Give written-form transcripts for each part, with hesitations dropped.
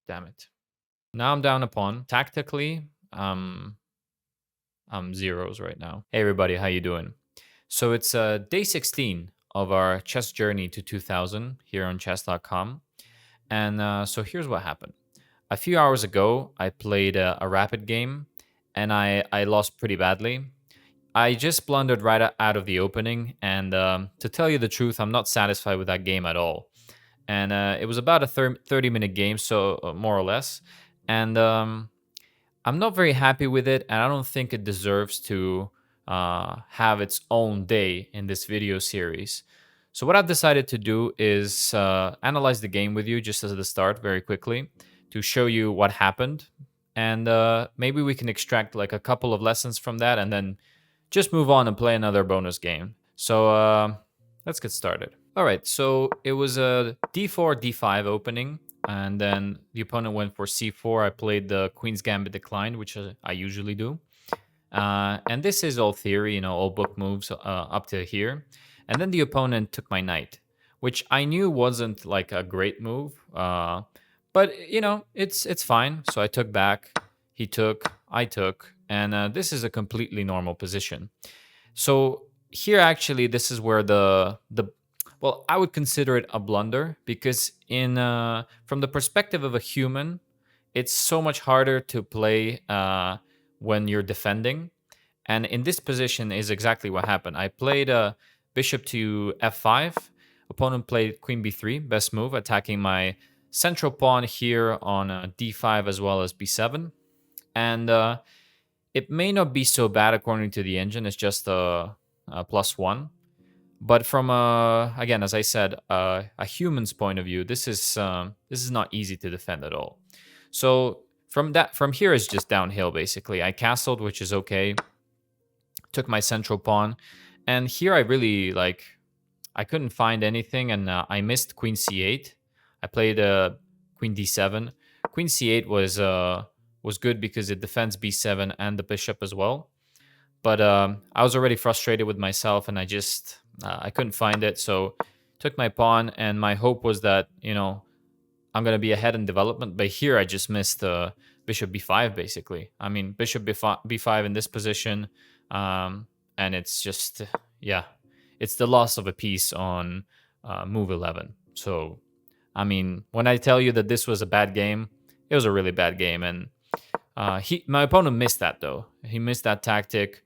Damn it. Now I'm down a pawn. Tactically, I'm zeros right now. Hey everybody, how you doing? So it's day 16 of our chess journey to 2000 here on chess.com. And so here's what happened. A few hours ago, I played a rapid game and I lost pretty badly. I just blundered right out of the opening. And to tell you the truth, I'm not satisfied with that game at all. And it was about a 30-minute game, so more or less. And I'm not very happy with it, and I don't think it deserves to have its own day in this video series. So what I've decided to do is analyze the game with you just as the start very quickly to show you what happened. And maybe we can extract like a couple of lessons from that and then just move on and play another bonus game. So let's get started. All right, so it was a d4, d5 opening, and then the opponent went for c4. I played the Queen's Gambit declined, which I usually do. And this is all theory, all book moves up to here. And then the opponent took my knight, which I knew wasn't like a great move. But, it's fine. So I took back, he took, I took, and this is a completely normal position. So here, actually, this is where well, I would consider it a blunder because from the perspective of a human, it's so much harder to play when you're defending. And in this position is exactly what happened. I played bishop to f5. Opponent played queen b3, best move, attacking my central pawn here on d5 as well as b7. And it may not be so bad according to the engine. It's just a +1. But from again, as I said, a human's point of view, this is not easy to defend at all. So from here is just downhill basically. I castled, which is okay. Took my central pawn, and here I really I couldn't find anything, and I missed queen c8. I played queen d7. Queen c8 was good because it defends b7 and the bishop as well. But I was already frustrated with myself, and I couldn't find it. So took my pawn, and my hope was that I'm gonna be ahead in development. But here I just missed bishop b5 basically. I mean bishop b5 in this position, and it's just it's the loss of a piece on move 11. So I mean, when I tell you that this was a bad game, it was a really bad game, and my opponent missed that though. He missed that tactic.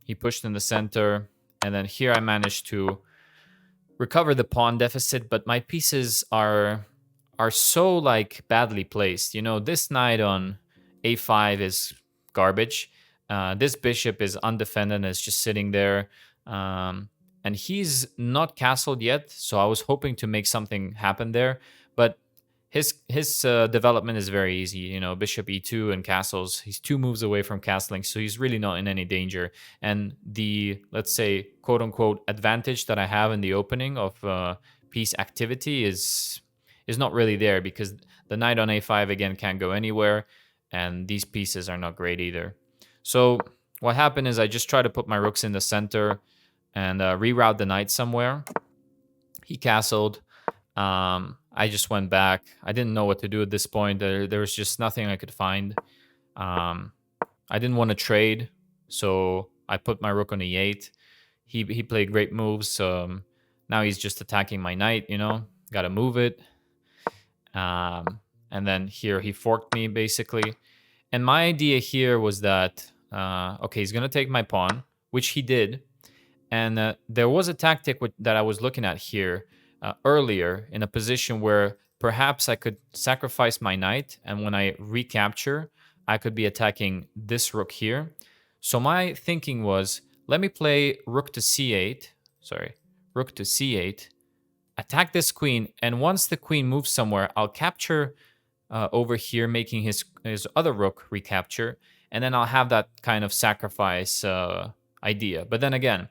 He pushed in the center, and then here I managed to recover the pawn deficit, but my pieces are so badly placed. This knight on a5 is garbage. This bishop is undefended and is just sitting there. And he's not castled yet, so I was hoping to make something happen there. But his development is very easy. Bishop e2 and castles. He's 2 moves away from castling, so he's really not in any danger. And the, let's say, quote-unquote advantage that I have in the opening of piece activity is not really there because the knight on a5, again, can't go anywhere, and these pieces are not great either. So what happened is I just tried to put my rooks in the center and reroute the knight somewhere. He castled. I just went back. I didn't know what to do at this point. There was just nothing I could find. I didn't want to trade, so I put my rook on e8. He played great moves. Now he's just attacking my knight, Got to move it. And then here he forked me, basically. And my idea here was that, okay, he's going to take my pawn, which he did. And there was a tactic that I was looking at here earlier in a position where perhaps I could sacrifice my knight, and when I recapture, I could be attacking this rook here. So my thinking was, let me play rook to c8, attack this queen, and once the queen moves somewhere, I'll capture over here, making his other rook recapture, and then I'll have that kind of sacrifice idea. But then again,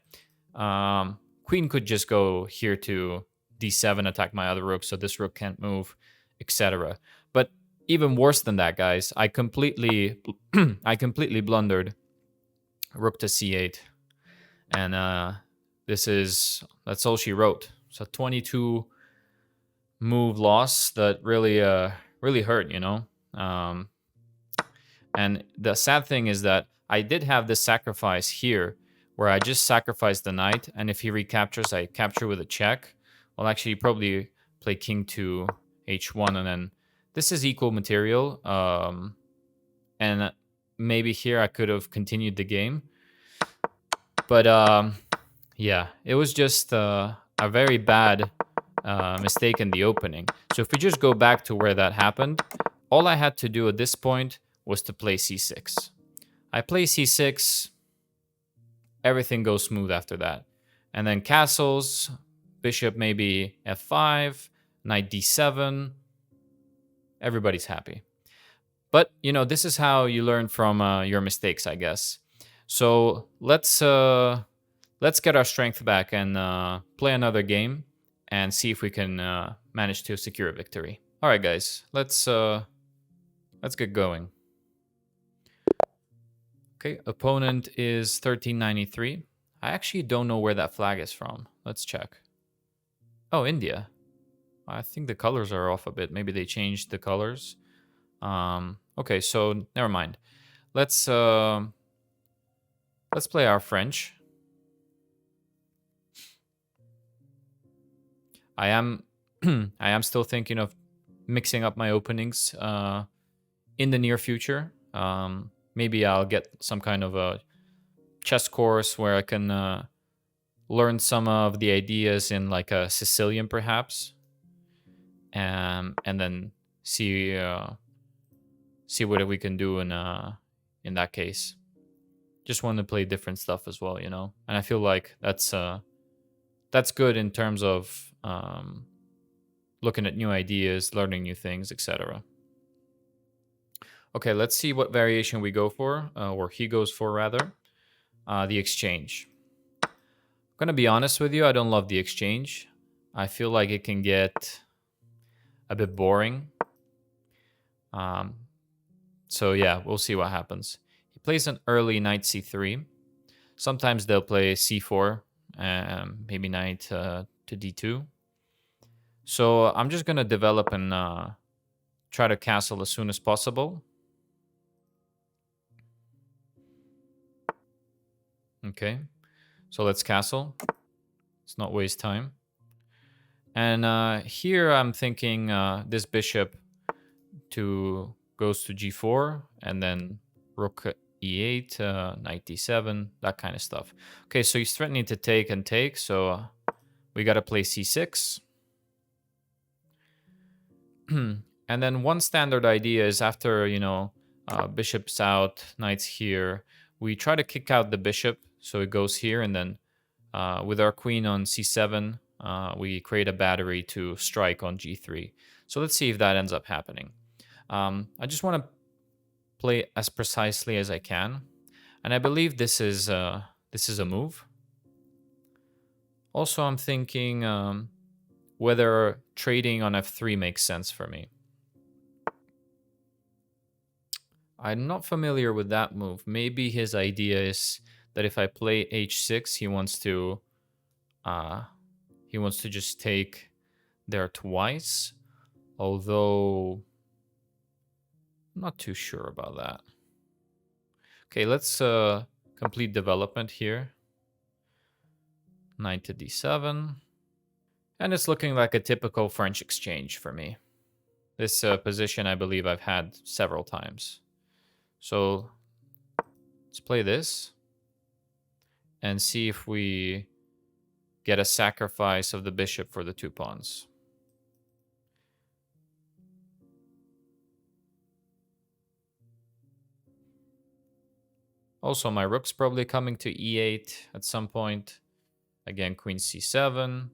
queen could just go here to d7, attack my other rook, so this rook can't move, etc. But even worse than that, guys, I completely blundered rook to c8, and that's all she wrote. So 22 move loss that really really hurt, you know. And the sad thing is that I did have this sacrifice here where I just sacrificed the knight, and if he recaptures, I capture with a check. Well, actually, probably play king to h1, and then this is equal material. And maybe here I could have continued the game. But yeah, it was just a very bad mistake in the opening. So if we just go back to where that happened, all I had to do at this point was to play c6. I play c6, everything goes smooth after that. And then castles, bishop maybe f5, knight d7, everybody's happy. But, you know, this is how you learn from your mistakes, I guess. So let's get our strength back and play another game and see if we can manage to secure a victory. All right, guys, let's get going. Okay, opponent is 1393. I actually don't know where that flag is from. Let's check. Oh, India. I think the colors are off a bit. Maybe they changed the colors. Okay, so never mind. Let's play our French. I am I am still thinking of mixing up my openings in the near future. Maybe I'll get some kind of a chess course where I can learn some of the ideas in like a Sicilian, perhaps, and then see what we can do in that case. Just want to play different stuff as well, you know. And I feel like that's good in terms of looking at new ideas, learning new things, etc. Okay, let's see what variation we go for, or he goes for rather. The exchange. I'm gonna be honest with you, I don't love the exchange. I feel like it can get a bit boring. So yeah, we'll see what happens. He plays an early knight c3. Sometimes they'll play c4, maybe knight to d2. So I'm just gonna develop and try to castle as soon as possible. Okay, so let's castle. Let's not waste time. And here I'm thinking this bishop goes to g4, and then rook e8, knight d7, that kind of stuff. Okay, so he's threatening to take and take, so we got to play c6. And then one standard idea is after, you know, bishop's out, knight's here, we try to kick out the bishop, so it goes here, and then with our queen on c7, we create a battery to strike on g3. So let's see if that ends up happening. I just want to play as precisely as I can, and I believe this is a move. Also, I'm thinking whether trading on f3 makes sense for me. I'm not familiar with that move. Maybe his idea is that if I play h6, he wants to just take there twice. Although I'm not too sure about that. Okay, let's complete development here. Knight to d7. And it's looking like a typical French exchange for me. This position I believe I've had several times. So let's play this and see if we get a sacrifice of the bishop for the 2 pawns. Also, my rook's probably coming to e8 at some point. Again, queen c7.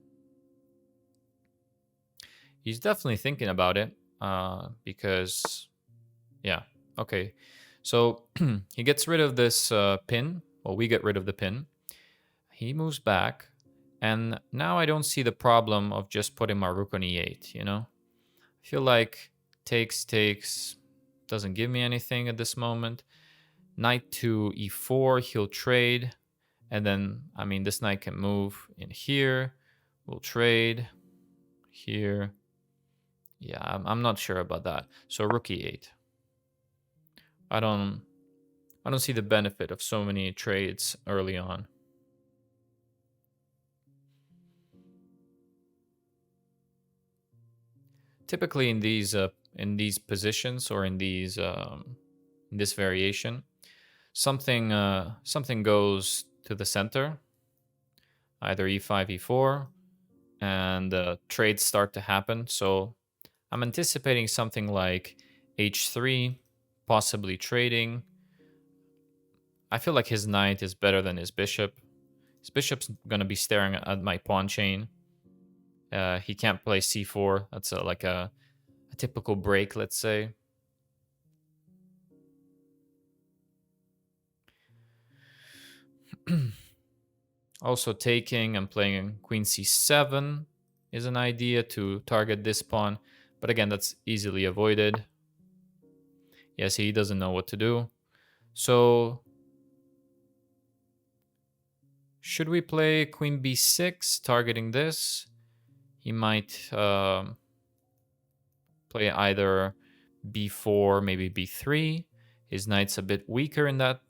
He's definitely thinking about it because, yeah, okay. So he gets rid of this pin. Well, we get rid of the pin. He moves back. And now I don't see the problem of just putting my rook on e8, you know? I feel like takes doesn't give me anything at this moment. Knight to e4, he'll trade. And then, I mean, this knight can move in here. We'll trade here. Yeah, I'm not sure about that. So rook e8. I don't see the benefit of so many trades early on. Typically in these positions or in this variation, something goes to the center, either e5, e4, and trades start to happen. So I'm anticipating something like h3, possibly trading. I feel like his knight is better than his bishop. His bishop's gonna be staring at my pawn chain. He can't play c4. That's like a typical break, let's say. Also taking and playing queen c7 is an idea to target this pawn. But again, that's easily avoided. Yes, he doesn't know what to do. So should we play queen b6, targeting this? He might play either b4, maybe b3. His knight's a bit weaker in that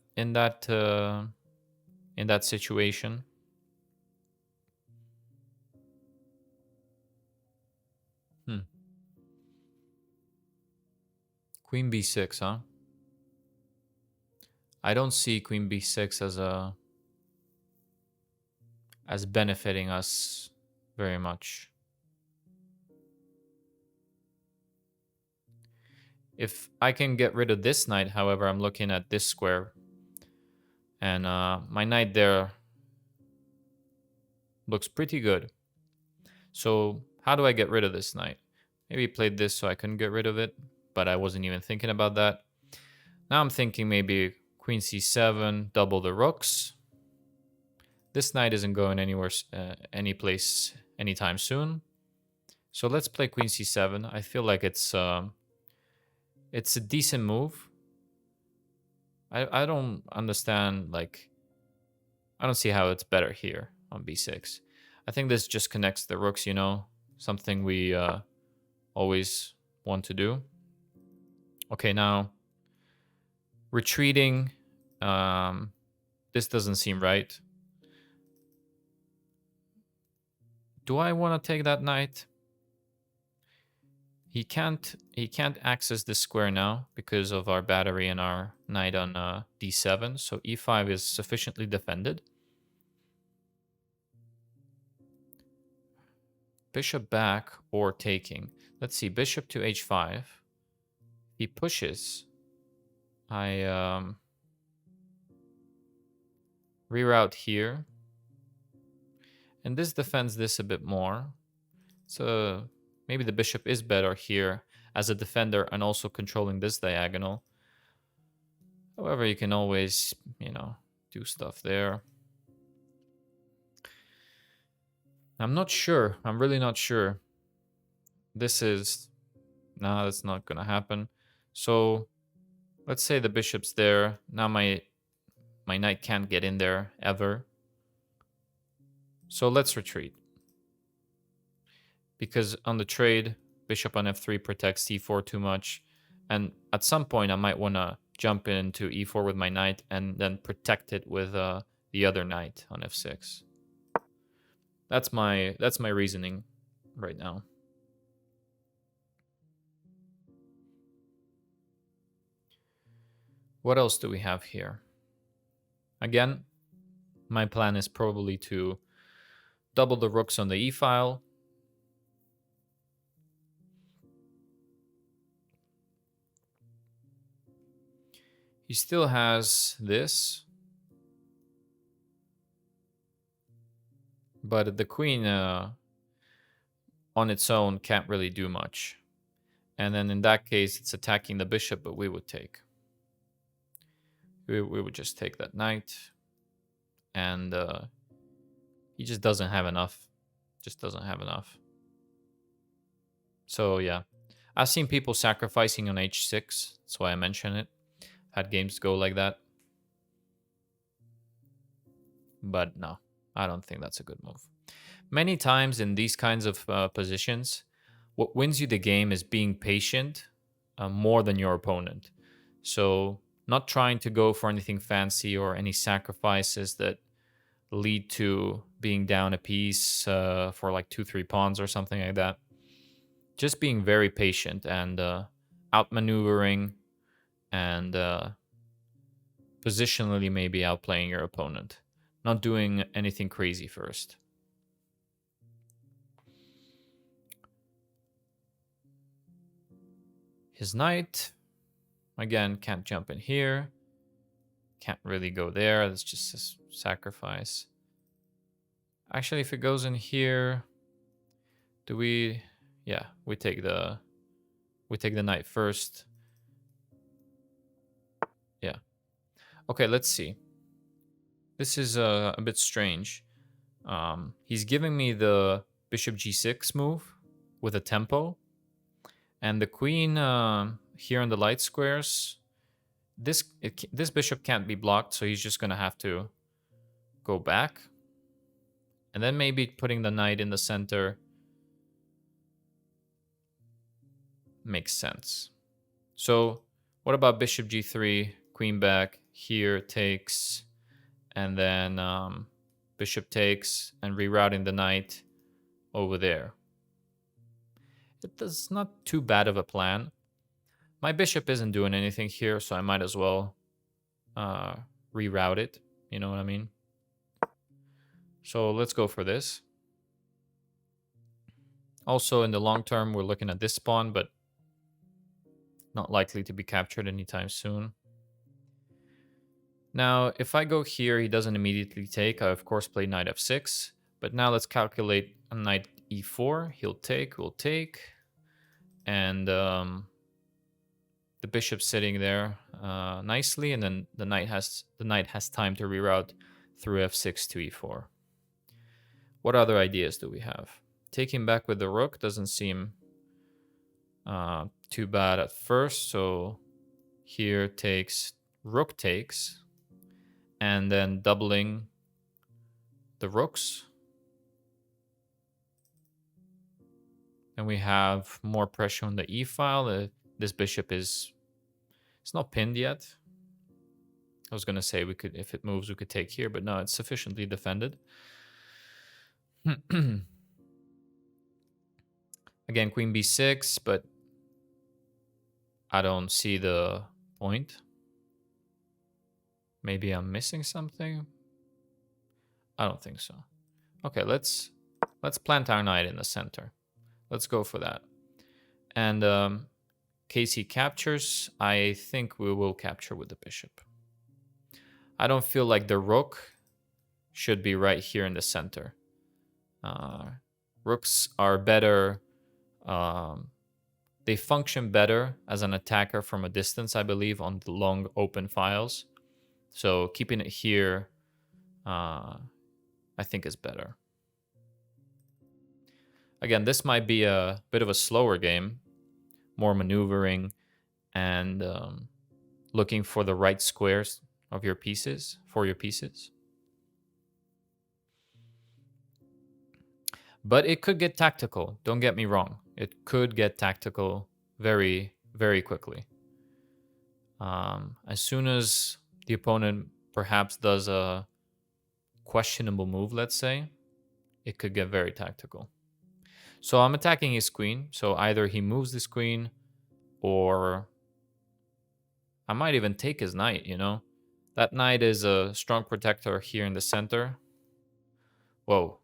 situation. Queen b6, huh? I don't see queen b6 as benefiting us very much. If I can get rid of this knight, however, I'm looking at this square. And my knight there looks pretty good. So how do I get rid of this knight? Maybe played this so I couldn't get rid of it, but I wasn't even thinking about that. Now I'm thinking maybe queen c7, double the rooks. This knight isn't going anywhere, any place anytime soon. So let's play queen c7. I feel like it's a decent move. I don't understand, like, I don't see how it's better here on b6. I think this just connects the rooks, you know, something we always want to do. Okay, now retreating. This doesn't seem right. Do I want to take that knight? He can't access this square now because of our battery and our knight on d7. So e5 is sufficiently defended. Bishop back or taking. Let's see, bishop to h5. He pushes. I reroute here. And this defends this a bit more. So maybe the bishop is better here as a defender and also controlling this diagonal. However, you can always, you know, do stuff there. I'm not sure. I'm really not sure. This is... No, that's not going to happen. So let's say the bishop's there. Now my knight can't get in there ever. So let's retreat. Because on the trade, bishop on f3 protects c4 too much. And at some point, I might want to jump into e4 with my knight and then protect it with the other knight on f6. That's my reasoning right now. What else do we have here? Again, my plan is probably to double the rooks on the e-file. He still has this. But the queen on its own can't really do much. And then in that case, it's attacking the bishop, but we would take. We would just take that knight. And he just doesn't have enough. Just doesn't have enough. So yeah, I've seen people sacrificing on h6. That's why I mention it. Had games go like that. But no, I don't think that's a good move. Many times in these kinds of positions, what wins you the game is being patient more than your opponent. So not trying to go for anything fancy or any sacrifices that lead to being down a piece for like 2-3 pawns or something like that. Just being very patient and outmaneuvering and positionally maybe outplaying your opponent. Not doing anything crazy first. His knight, again, can't jump in here. Can't really go there. That's just a sacrifice. Actually, if it goes in here, do we... Yeah, we take the knight first. Yeah. Okay, let's see. This is a bit strange. He's giving me the bishop g6 move with a tempo. And the queen here in the light squares, this bishop can't be blocked, so he's just going to have to go back. And then maybe putting the knight in the center makes sense. So what about bishop g3, queen back, here takes, and then bishop takes, and rerouting the knight over there. It's not too bad of a plan. My bishop isn't doing anything here, so I might as well reroute it. You know what I mean? So let's go for this. Also, in the long term, we're looking at this pawn, but not likely to be captured anytime soon. Now, if I go here, he doesn't immediately take. I, of course, play knight f6. But now let's calculate a knight e4. He'll take, we'll take. And the bishop's sitting there nicely, and then the knight has time to reroute through f6 to e4. What other ideas do we have? Taking back with the rook doesn't seem too bad at first. So here takes, rook takes, and then doubling the rooks. And we have more pressure on the e file. This bishop is, it's not pinned yet. I was gonna say we could, if it moves, we could take here, but no, it's sufficiently defended. Again, queen b6, but I don't see the point. Maybe I'm missing something. I don't think so. Okay, let's plant our knight in the center. Let's go for that. And in case he captures, I think we will capture with the bishop. I don't feel like the rook should be right here in the center. Rooks are better. They function better as an attacker from a distance, I believe, on the long open files. So keeping it here, I think is better. Again, this might be a bit of a slower game, more maneuvering and looking for the right squares of your pieces, for your pieces. But it could get tactical, don't get me wrong. It could get tactical very, very quickly. As soon as the opponent perhaps does a questionable move, let's say, it could get very tactical. So I'm attacking his queen. So either he moves this queen, or I might even take his knight, you know? That knight is a strong protector here in the center. Whoa.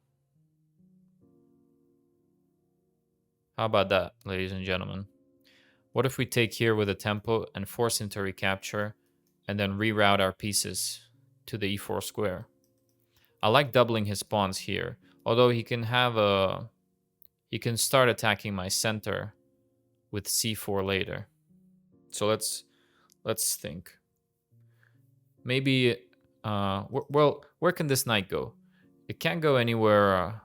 How about that, ladies and gentlemen? What if we take here with a tempo and force him to recapture and then reroute our pieces to the e4 square? I like doubling his pawns here, although he can have a... He can start attacking my center with c4 later. So let's think. Maybe, well, where can this knight go? It can't go anywhere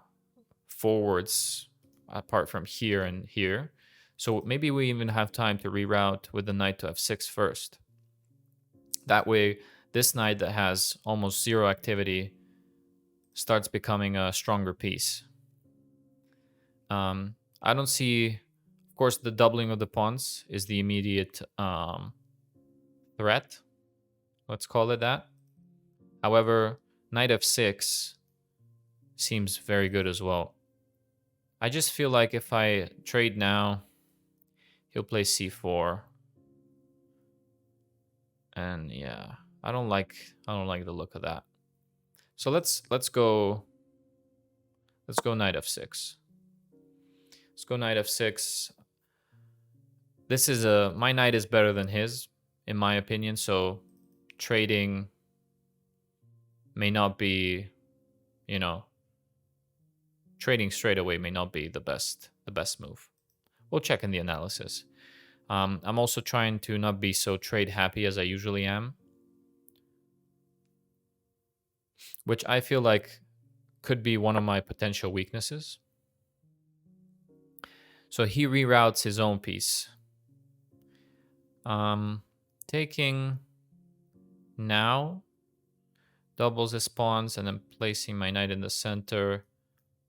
forwards apart from here and here. So maybe we even have time to reroute with the knight to f6 first. That way, this knight that has almost zero activity starts becoming a stronger piece. I don't see Of course, the doubling of the pawns is the immediate threat. Let's call it that. However, knight f6 seems very good as well. I just feel like if I trade now, he'll play c4. And yeah, I don't like the look of that. So let's go knight f6. Let's go knight f6. This is my knight is better than his, in my opinion, so trading may not be, trading straight away may not be the best move. We'll check in the analysis. I'm also trying to not be so trade happy as I usually am, which I feel like could be one of my potential weaknesses. So he reroutes his own piece. Taking now doubles his pawns and then placing my knight in the center.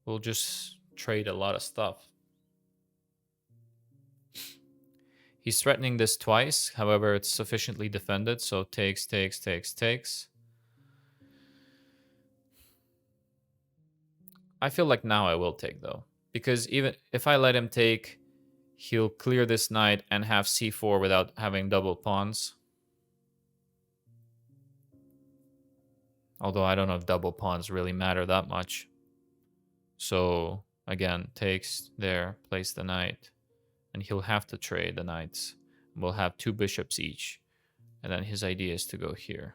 We'll just trade a lot of stuff. He's threatening this twice. However, it's sufficiently defended. So takes. I feel like now I will take, though. Because even if I let him take, he'll clear this knight and have c4 without having double pawns. Although I don't know if double pawns really matter that much. So, again, takes there, place the knight. And he'll have to trade the knights. We'll have 2 bishops each. And then his idea is to go here.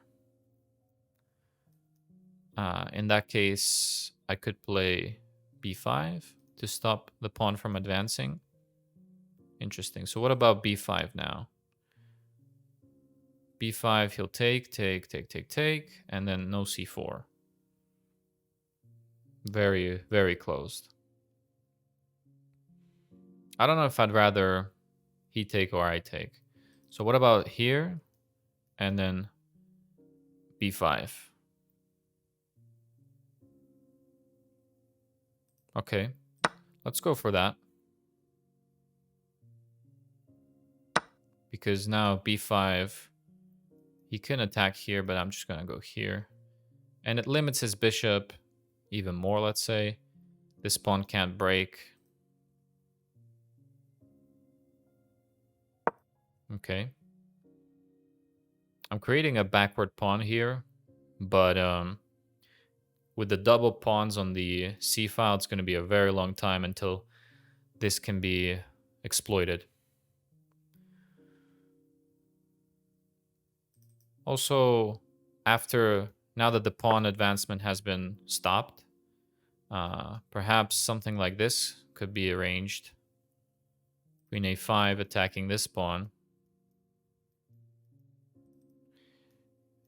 In that case, I could play b5 to stop the pawn from advancing. Interesting. So what about b5 now? b5, he'll take, and then no c4. Very, very closed. I don't know if I'd rather he take or I take. So what about here? And then b5. Okay, let's go for that. Because now b5, he can attack here, but I'm just going to go here. And it limits his bishop even more, let's say. This pawn can't break. Okay. I'm creating a backward pawn here, but with the double pawns on the c file, it's going to be a very long time until this can be exploited. Also, now that the pawn advancement has been stopped, perhaps something like this could be arranged. Queen a5 attacking this pawn.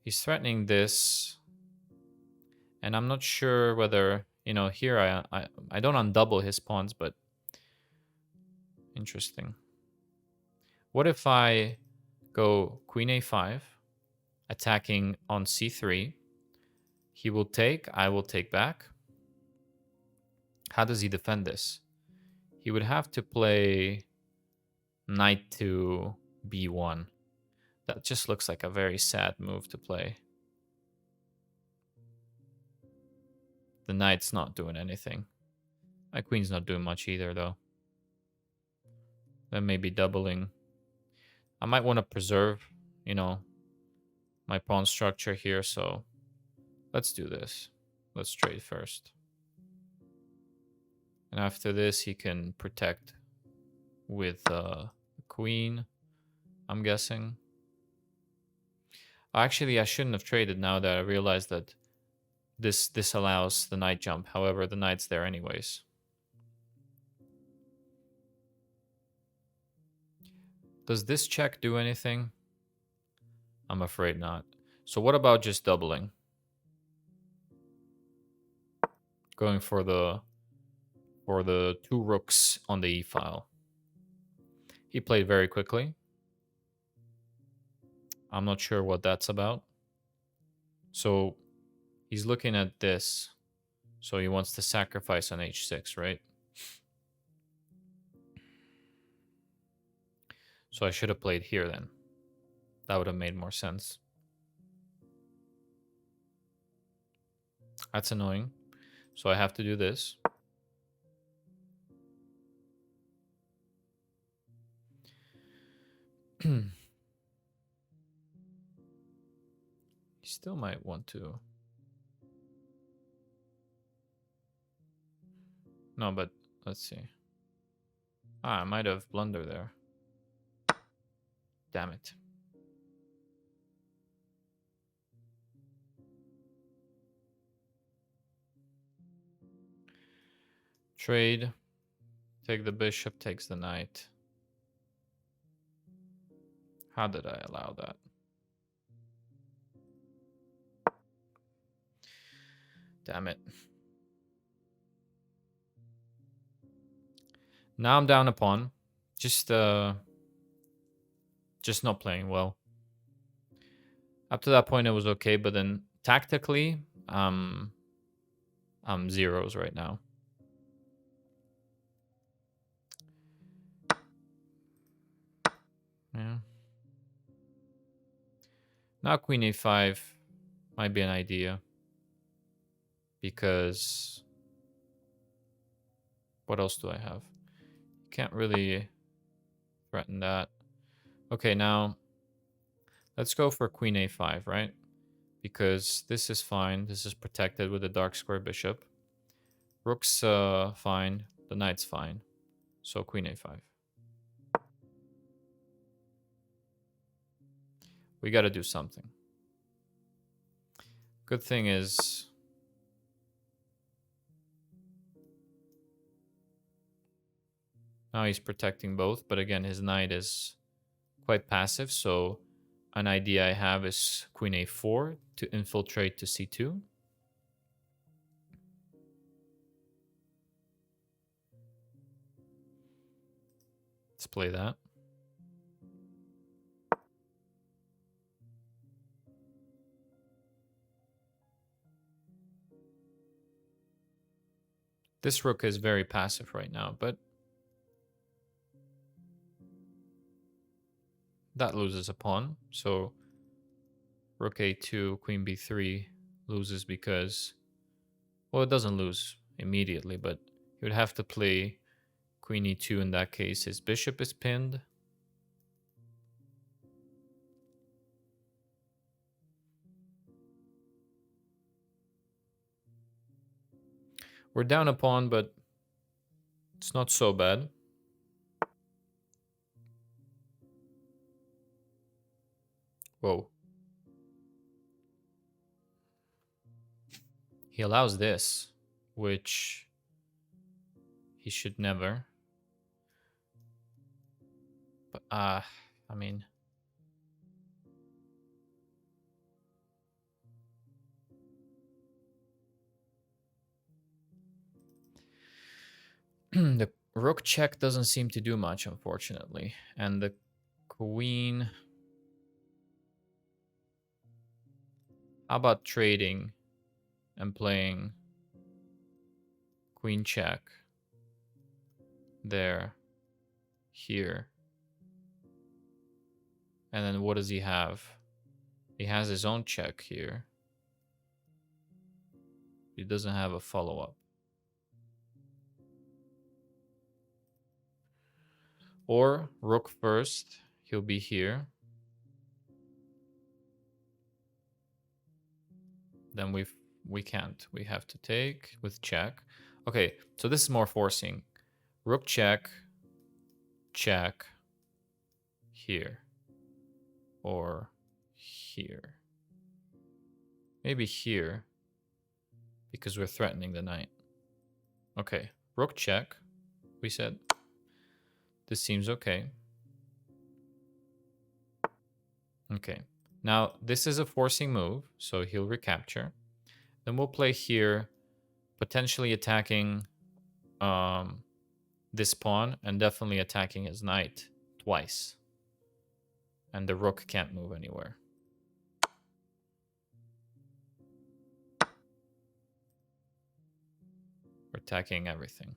He's threatening this. And I'm not sure whether, here I don't undouble his pawns, but interesting. What if I go queen a5, attacking on c3? He will take, I will take back. How does he defend this? He would have to play knight to b1. That just looks like a very sad move to play. The knight's not doing anything. My queen's not doing much either, though. Then maybe doubling. I might want to preserve, my pawn structure here, so let's do this. Let's trade first. And after this, he can protect with the queen, I'm guessing. Actually, I shouldn't have traded now that I realized that this allows the knight jump. However, the knight's there anyways. Does this check do anything? I'm afraid not. So what about just doubling? Going for the 2 rooks on the e file. He played very quickly. I'm not sure what that's about. So he's looking at this. So he wants to sacrifice on h6, right? So I should have played here then. That would have made more sense. That's annoying. So I have to do this. You still might want to. No, but let's see. Ah, I might have blundered there. Damn it. Trade. Take the bishop, takes the knight. How did I allow that? Damn it. Now I'm down a pawn. Just not playing well. Up to that point it was okay, but then tactically, I'm zeros right now. Yeah. Now queen a5 might be an idea. Because what else do I have? Can't really threaten that. Okay, now let's go for queen a5, right? Because this is fine. This is protected with a dark square bishop. Rook's fine. The knight's fine. So queen a5. We got to do something. Good thing is now he's protecting both, but again, his knight is quite passive, so an idea I have is queen a4 to infiltrate to c2. Let's play that. This rook is very passive right now, but that loses a pawn. So rook a2, queen b3 loses because, well, it doesn't lose immediately, but you would have to play queen e2 in that case. His bishop is pinned. We're down a pawn, but it's not so bad. Whoa. He allows this, which he should never. But, I mean... the rook check doesn't seem to do much, unfortunately. And the queen... How about trading and playing queen check there, here. And then what does he have? He has his own check here. He doesn't have a follow-up. Or rook first, he'll be here. Then we can't. We have to take with check. Okay, so this is more forcing. Rook check, check, here. Or here. Maybe here. Because we're threatening the knight. Okay, rook check, we said. This seems okay. Okay, now this is a forcing move, so he'll recapture. Then we'll play here, potentially attacking this pawn and definitely attacking his knight twice. And the rook can't move anywhere. We're attacking everything.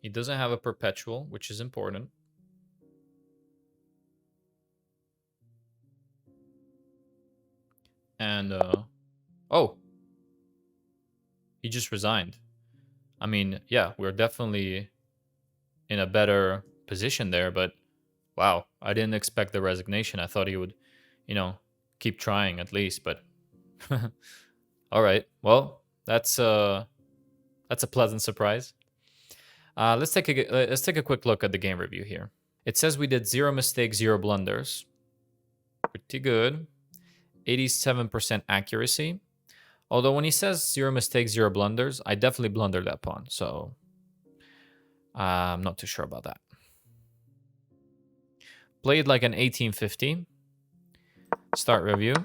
He doesn't have a perpetual, which is important. And, oh, he just resigned. I mean, yeah, we're definitely in a better position there, but wow, I didn't expect the resignation. I thought he would, keep trying at least, but all right. Well, that's a pleasant surprise. Let's take a quick look at the game review here. It says we did 0 mistakes, 0 blunders. Pretty good. 87% accuracy. Although when he says 0 mistakes, 0 blunders, I definitely blundered that pawn. So I'm not too sure about that. Played like an 1850. Start review.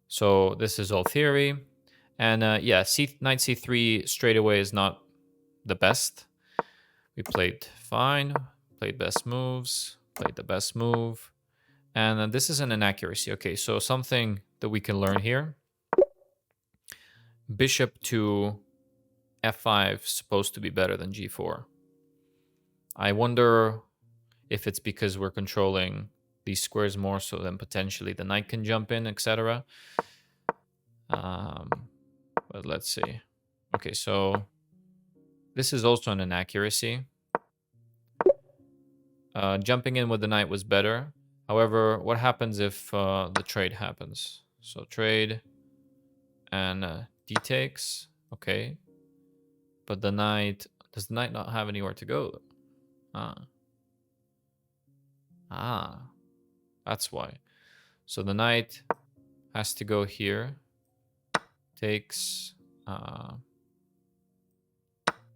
So this is all theory. And yeah, knight c3 straight away is not the best. We played fine, played best moves, played the best move. And this is an inaccuracy. Okay, so something that we can learn here. Bishop to f5 is supposed to be better than g4. I wonder if it's because we're controlling these squares more, so then potentially the knight can jump in, etc. But let's see. Okay, so this is also an inaccuracy. Jumping in with the knight was better. However, what happens if the trade happens? So trade and d takes. Okay. But the knight... Does the knight not have anywhere to go? That's why. So the knight has to go here. Takes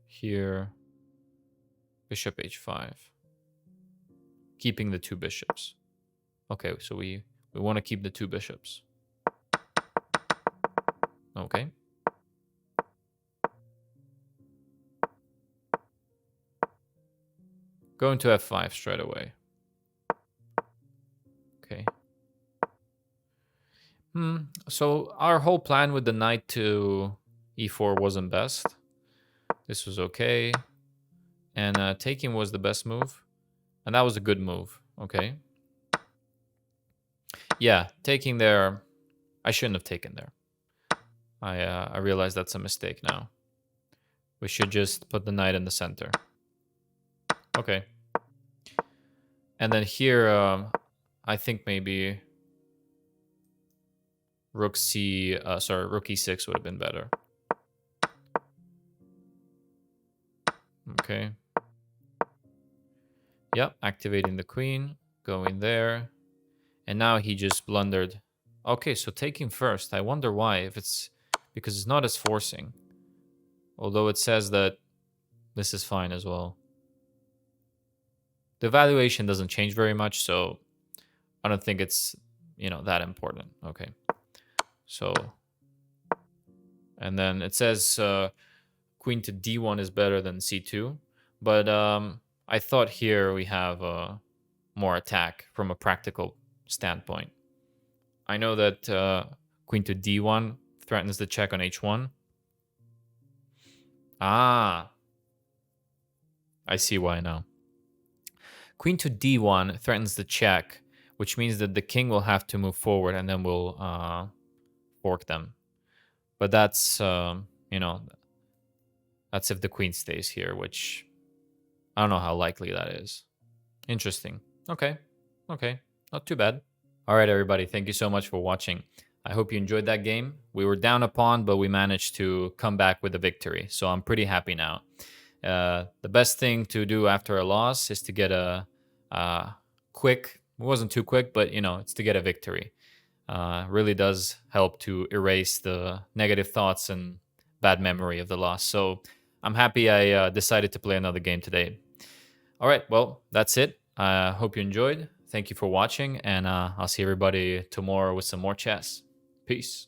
here. Bishop h5. Keeping the 2 bishops. Okay, so we want to keep the 2 bishops. Okay. Going to f5 straight away. Okay. So our whole plan with the knight to e4 wasn't best. This was okay. And taking was the best move. And that was a good move. Okay. Yeah, taking there... I shouldn't have taken there. I realize that's a mistake now. We should just put the knight in the center. Okay. And then here, I think maybe rook e6 would have been better. Okay. Yep, activating the queen, going there. And now he just blundered. Okay, so taking first. I wonder why. If it's because it's not as forcing. Although it says that this is fine as well. The valuation doesn't change very much, so I don't think it's, that important. Okay. So, and then it says queen to d1 is better than c2. But I thought here we have more attack from a practical standpoint. I know that queen to d1 threatens the check on h1. I see why now. Queen to d1 threatens the check, which means that the king will have to move forward and then we'll fork them. But that's, that's if the queen stays here, which I don't know how likely that is. Interesting. Okay. Not too bad. All right, everybody. Thank you so much for watching. I hope you enjoyed that game. We were down a pawn, but we managed to come back with a victory. So I'm pretty happy now. The best thing to do after a loss is to get a quick, it wasn't too quick, but it's to get a victory. Really does help to erase the negative thoughts and bad memory of the loss. So I'm happy I decided to play another game today. All right, well, that's it. I hope you enjoyed. Thank you for watching, and I'll see everybody tomorrow with some more chess. Peace.